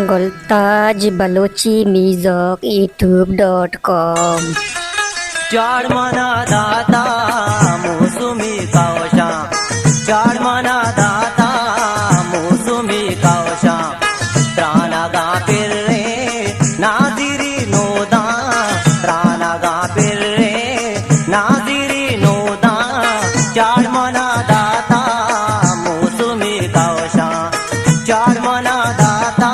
गुलताज Balochi music youtube.com। चार मना दाता मौसमी कावशा, चार मना दाता मौसमी कावशा, त्राना गा फिर रे नादिरी नोदा, त्राना गा फिर रे नादिरी नोदा, चार मना दाता मौसमी कावशा, चार मना दाता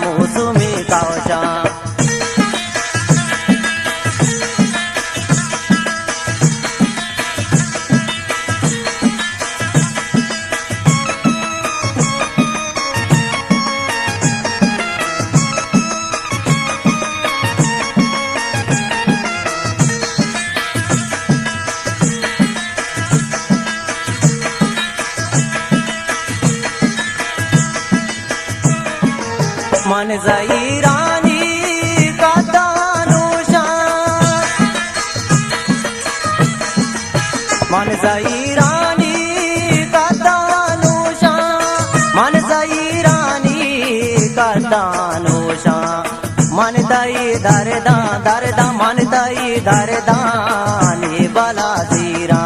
मौसमी कावशा। मन जाई रानी का दानोशा, मन जाई रानी का दानोशा, मन जाई रानी का दानोशा, मन दाई दरदा दरदा, मन दाई दरदा ने बाला जीरा,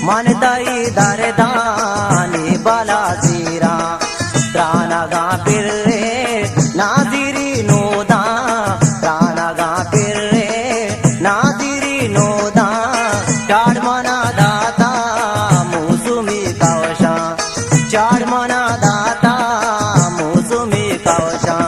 मन दाई दरदा ने बाला जीरा, त्राना गा फिर रे नादिरी नोदा, त्राना गा फिर रे नादिरी नोदा, चार मना दाता मौसमी कावशा, चार मना दाता मौसमी कावशा।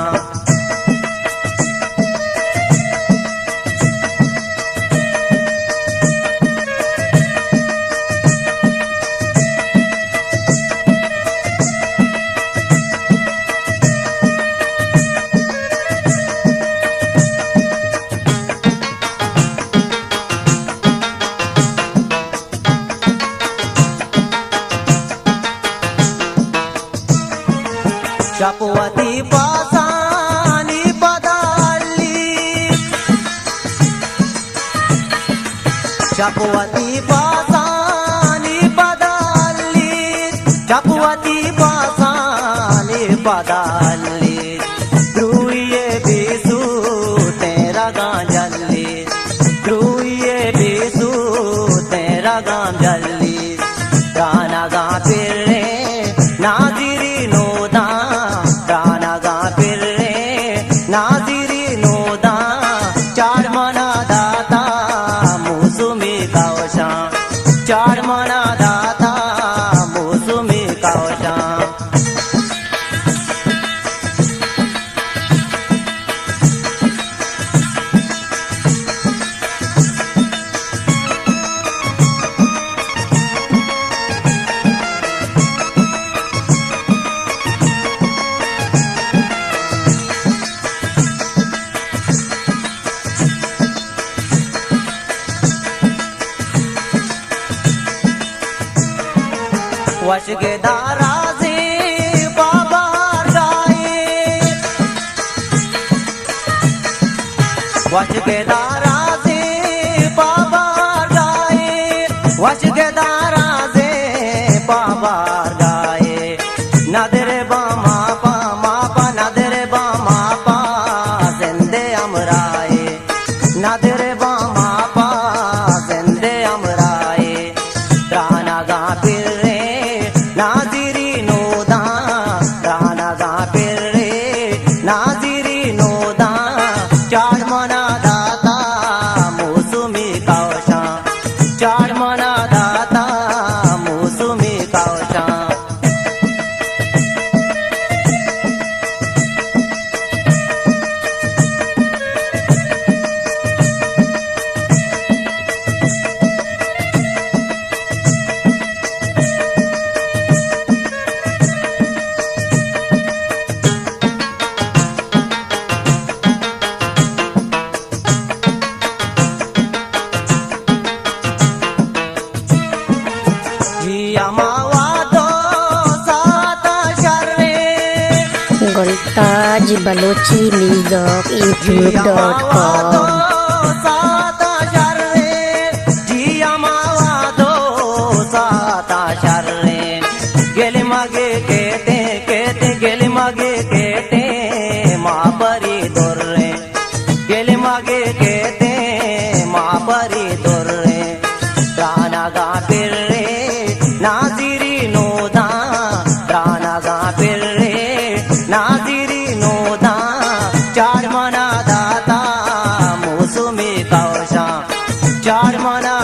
चपवती पासानी पदाली, चपवती पासानी पदाली, चपवती पासानी पदाली, क्रूये बेसू तेरा गांजली, क्रूये बेसू तेरा गांजली, गाना गा फिर रे नादिरी नोदा, गाना गा फिर रे नादिरी नोदा, चार मना दाता मौसमी कावशा, चार मना दाता मौसमी कावशा। वश के दाराजे बाबार गाए, वश के दाराजे बाबार गाए, वश के दाराजे बाबार गाए, नदरे बामा पा मापा, नदरे बामा पा जिंदे अमराए, नदरे बामा पा जिंदे अमराए, त्राना गा फिर रे नादिरी नोदा, त्राना गा फिर रे नादिरी नोदा, चार मना दाता मौसमी कावशा, चार मना दाता मौसमी कावशा। गुलताज बलोची म्यूजिक youtube.com। गेले मागे केते केते गेले मागे केते जाओ शाम चार मना